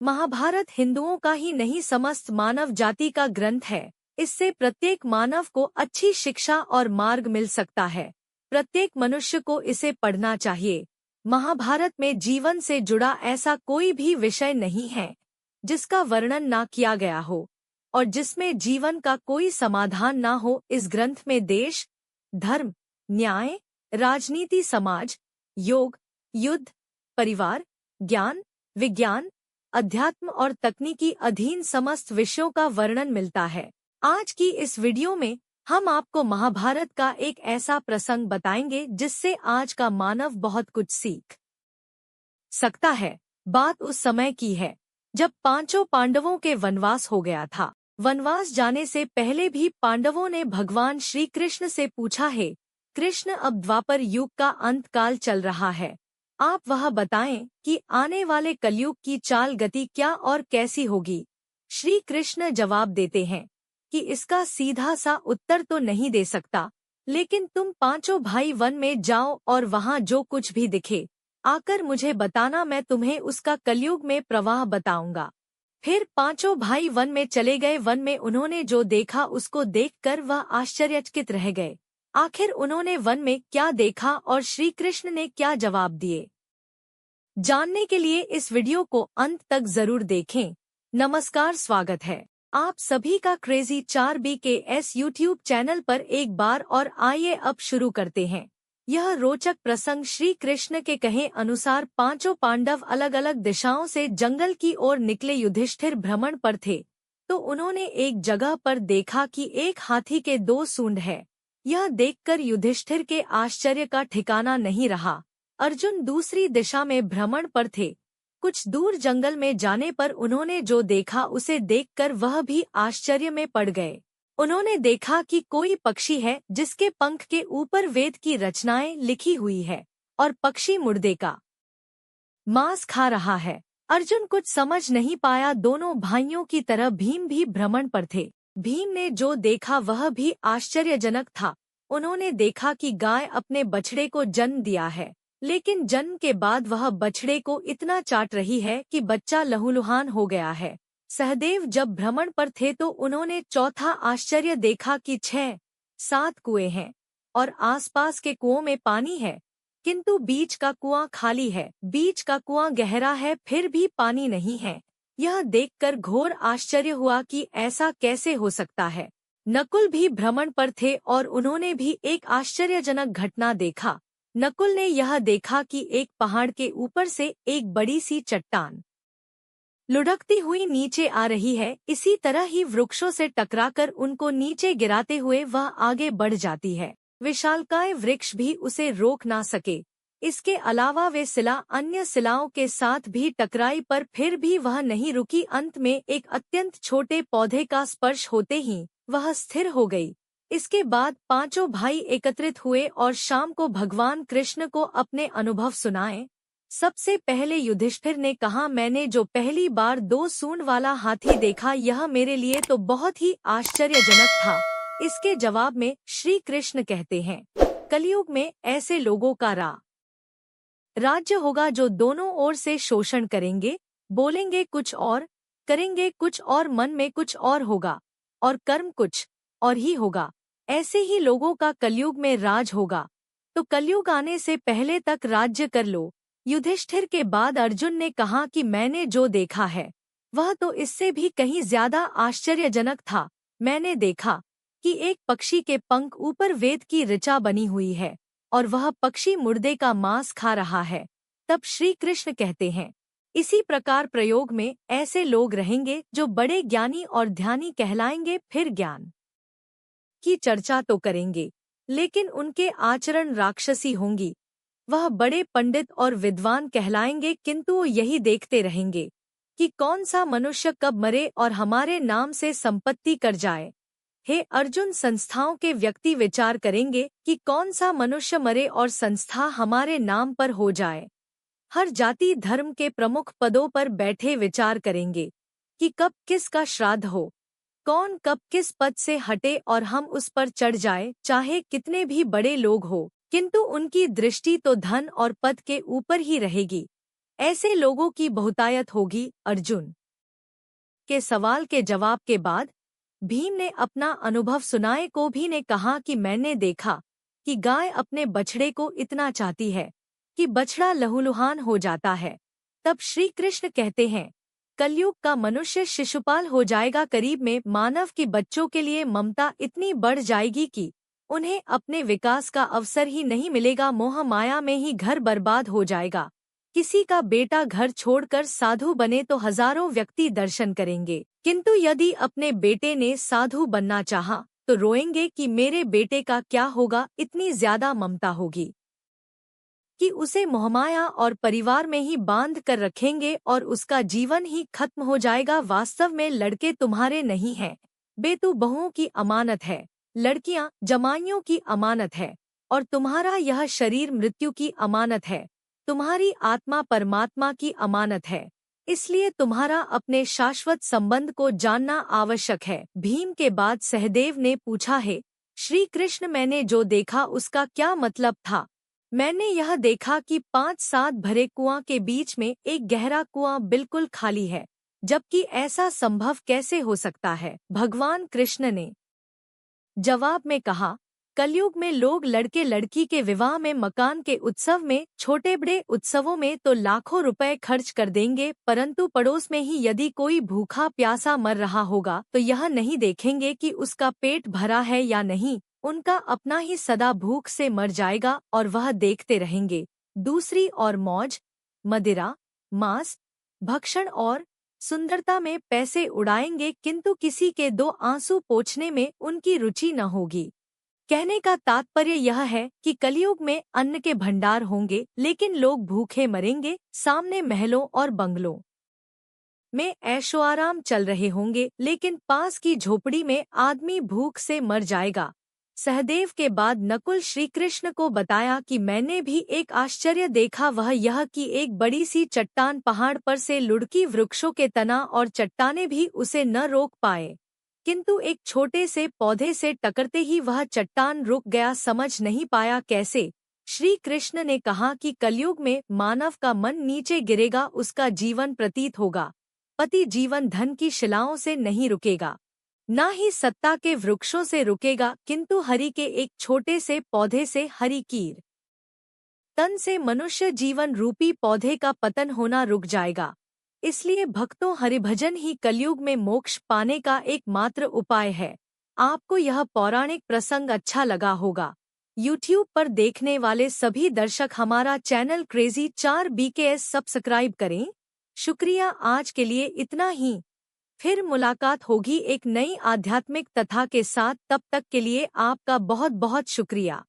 महाभारत हिंदुओं का ही नहीं समस्त मानव जाति का ग्रंथ है। इससे प्रत्येक मानव को अच्छी शिक्षा और मार्ग मिल सकता है। प्रत्येक मनुष्य को इसे पढ़ना चाहिए। महाभारत में जीवन से जुड़ा ऐसा कोई भी विषय नहीं है जिसका वर्णन ना किया गया हो और जिसमें जीवन का कोई समाधान ना हो। इस ग्रंथ में देश, धर्म, न्याय, राजनीति, समाज, योग, युद्ध, परिवार, ज्ञान, विज्ञान, अध्यात्म और तकनीकी अधीन समस्त विषयों का वर्णन मिलता है। आज की इस वीडियो में हम आपको महाभारत का एक ऐसा प्रसंग बताएंगे जिससे आज का मानव बहुत कुछ सीख सकता है। बात उस समय की है जब पांचों पांडवों के वनवास हो गया था। वनवास जाने से पहले भी पांडवों ने भगवान श्री कृष्ण से पूछा है, कृष्ण अब द्वापर युग का अंत काल चल रहा है, आप वह बताएं कि आने वाले कलयुग की चाल गति क्या और कैसी होगी। श्री कृष्ण जवाब देते हैं कि इसका सीधा सा उत्तर तो नहीं दे सकता, लेकिन तुम पांचों भाई वन में जाओ और वहां जो कुछ भी दिखे आकर मुझे बताना, मैं तुम्हें उसका कलयुग में प्रवाह बताऊंगा। फिर पांचों भाई वन में चले गए। वन में उन्होंने जो देखा उसको देखकर वह आश्चर्यचकित रह गए। आखिर उन्होंने वन में क्या देखा और श्री कृष्ण ने क्या जवाब दिए, जानने के लिए इस वीडियो को अंत तक जरूर देखें। नमस्कार, स्वागत है आप सभी का क्रेजी 4BKS यूट्यूब चैनल पर एक बार और। आइए अब शुरू करते हैं यह रोचक प्रसंग। श्री कृष्ण के कहे अनुसार पांचों पांडव अलग अलग दिशाओं से जंगल की ओर निकले। युधिष्ठिर भ्रमण पर थे तो उन्होंने एक जगह पर देखा कि एक हाथी के 2 सूंड है। यह देखकर युधिष्ठिर के आश्चर्य का ठिकाना नहीं रहा। अर्जुन दूसरी दिशा में भ्रमण पर थे। कुछ दूर जंगल में जाने पर उन्होंने जो देखा उसे देखकर वह भी आश्चर्य में पड़ गए। उन्होंने देखा कि कोई पक्षी है जिसके पंख के ऊपर वेद की रचनाएं लिखी हुई है और पक्षी मुर्दे का मांस खा रहा है। अर्जुन कुछ समझ नहीं पाया। दोनों भाइयों की तरह भीम भी भ्रमण पर थे। भीम ने जो देखा वह भी आश्चर्यजनक था। उन्होंने देखा कि गाय अपने बछड़े को जन्म दिया है, लेकिन जन्म के बाद वह बछड़े को इतना चाट रही है कि बच्चा लहूलुहान हो गया है। सहदेव जब भ्रमण पर थे तो उन्होंने चौथा आश्चर्य देखा कि 6-7 कुएं हैं और आसपास के कुओं में पानी है, किंतु बीच का कुआं खाली है। बीच का कुआं गहरा है फिर भी पानी नहीं है। यह देखकर घोर आश्चर्य हुआ कि ऐसा कैसे हो सकता है। नकुल भी भ्रमण पर थे और उन्होंने भी एक आश्चर्यजनक घटना देखा। नकुल ने यह देखा कि एक पहाड़ के ऊपर से एक बड़ी सी चट्टान लुढ़कती हुई नीचे आ रही है। इसी तरह ही वृक्षों से टकराकर उनको नीचे गिराते हुए वह आगे बढ़ जाती है। विशालकाय वृक्ष भी उसे रोक ना सके। इसके अलावा वे शिला अन्य शिलाओं के साथ भी टकराई पर फिर भी वह नहीं रुकी। अंत में एक अत्यंत छोटे पौधे का स्पर्श होते ही वह स्थिर हो गई। इसके बाद पांचों भाई एकत्रित हुए और शाम को भगवान कृष्ण को अपने अनुभव सुनाए। सबसे पहले युधिष्ठिर ने कहा, मैंने जो पहली बार 2 सूंड वाला हाथी देखा यह मेरे लिए तो बहुत ही आश्चर्यजनक था। इसके जवाब में श्री कृष्ण कहते हैं, कलयुग में ऐसे लोगों का राज्य होगा जो दोनों ओर से शोषण करेंगे, बोलेंगे कुछ और, करेंगे कुछ और, मन में कुछ और होगा और कर्म कुछ और ही होगा। ऐसे ही लोगों का कलयुग में राज होगा। तो कलयुग आने से पहले तक राज्य कर लो। युधिष्ठिर के बाद अर्जुन ने कहा कि मैंने जो देखा है वह तो इससे भी कहीं ज्यादा आश्चर्यजनक था। मैंने देखा कि एक पक्षी के पंख ऊपर वेद की ऋचा बनी हुई है और वह पक्षी मुर्दे का मांस खा रहा है। तब श्री कृष्ण कहते हैं, इसी प्रकार प्रयोग में ऐसे लोग रहेंगे जो बड़े ज्ञानी और ध्यानी कहलाएंगे। फिर ज्ञान की चर्चा तो करेंगे, लेकिन उनके आचरण राक्षसी होंगी। वह बड़े पंडित और विद्वान कहलाएंगे, किंतु वो यही देखते रहेंगे कि कौन सा मनुष्य कब मरे और हमारे नाम से संपत्ति कर जाए। हे अर्जुन, संस्थाओं के व्यक्ति विचार करेंगे कि कौन सा मनुष्य मरे और संस्था हमारे नाम पर हो जाए। हर जाति धर्म के प्रमुख पदों पर बैठे विचार करेंगे कि कब किसका श्राद्ध हो, कौन कब किस पद से हटे और हम उस पर चढ़ जाए। चाहे कितने भी बड़े लोग हो, किंतु उनकी दृष्टि तो धन और पद के ऊपर ही रहेगी। ऐसे लोगों की बहुतायत होगी। अर्जुन के सवाल के जवाब के बाद भीम ने अपना अनुभव सुनाए। को भी ने कहा कि मैंने देखा कि गाय अपने बछड़े को इतना चाहती है कि बछड़ा लहूलुहान हो जाता है। तब श्री कृष्ण कहते हैं, कलयुग का मनुष्य शिशुपाल हो जाएगा। करीब में मानव की बच्चों के लिए ममता इतनी बढ़ जाएगी कि उन्हें अपने विकास का अवसर ही नहीं मिलेगा। मोह माया में ही घर बर्बाद हो जाएगा। किसी का बेटा घर छोड़कर साधु बने तो हजारों व्यक्ति दर्शन करेंगे, किंतु यदि अपने बेटे ने साधु बनना चाहा तो रोएंगे कि मेरे बेटे का क्या होगा। इतनी ज्यादा ममता होगी कि उसे मोहमाया और परिवार में ही बांध कर रखेंगे और उसका जीवन ही खत्म हो जाएगा। वास्तव में लड़के तुम्हारे नहीं हैं, बेटू बहुओं की अमानत है, लड़कियां जमाइयों की अमानत है, और तुम्हारा यह शरीर मृत्यु की अमानत है। तुम्हारी आत्मा परमात्मा की अमानत है, इसलिए तुम्हारा अपने शाश्वत संबंध को जानना आवश्यक है। भीम के बाद सहदेव ने पूछा है, श्री कृष्ण मैंने जो देखा उसका क्या मतलब था? मैंने यह देखा कि 5-7 भरे कुआं के बीच में एक गहरा कुआं बिल्कुल खाली है, जबकि ऐसा संभव कैसे हो सकता है? भगवान कृष्ण ने जवाब में कहा, कलयुग में लोग लड़के लड़की के विवाह में, मकान के उत्सव में, छोटे बड़े उत्सवों में तो लाखों रुपए खर्च कर देंगे, परंतु पड़ोस में ही यदि कोई भूखा प्यासा मर रहा होगा तो यह नहीं देखेंगे कि उसका पेट भरा है या नहीं। उनका अपना ही सदा भूख से मर जाएगा और वह देखते रहेंगे। दूसरी और मौज, मदिरा, मांस, भक्षण और सुंदरता में पैसे उड़ाएंगे, किंतु किसी के 2 आंसू पोंछने में उनकी रुचि न होगी। कहने का तात्पर्य यह है कि कलयुग में अन्न के भंडार होंगे, लेकिन लोग भूखे मरेंगे। सामने महलों और बंगलों में ऐशो आराम चल रहे होंगे, लेकिन पास की झोपड़ी में आदमी भूख से मर जाएगा। सहदेव के बाद नकुल श्री कृष्ण को बताया कि मैंने भी एक आश्चर्य देखा, वह यह कि एक बड़ी सी चट्टान पहाड़ पर से लुढ़की, वृक्षों के तना और चट्टाने भी उसे न रोक पाए, किंतु एक छोटे से पौधे से टकरते ही वह चट्टान रुक गया। समझ नहीं पाया कैसे? श्री कृष्ण ने कहा कि कलयुग में मानव का मन नीचे गिरेगा, उसका जीवन प्रतीत होगा। पति जीवन धन की शिलाओं से नहीं रुकेगा, ना ही सत्ता के वृक्षों से रुकेगा, किंतु हरि के एक छोटे से पौधे से, हरि कीर तन से मनुष्य जीवन रूपी पौधे का पतन होना रुक जाएगा। इसलिए भक्तों, हरिभजन ही कलयुग में मोक्ष पाने का एकमात्र उपाय है। आपको यह पौराणिक प्रसंग अच्छा लगा होगा। YouTube पर देखने वाले सभी दर्शक हमारा चैनल क्रेजी 4 BKS सब्सक्राइब करें। शुक्रिया, आज के लिए इतना ही। फिर मुलाकात होगी एक नई आध्यात्मिक कथा के साथ। तब तक के लिए आपका बहुत बहुत शुक्रिया।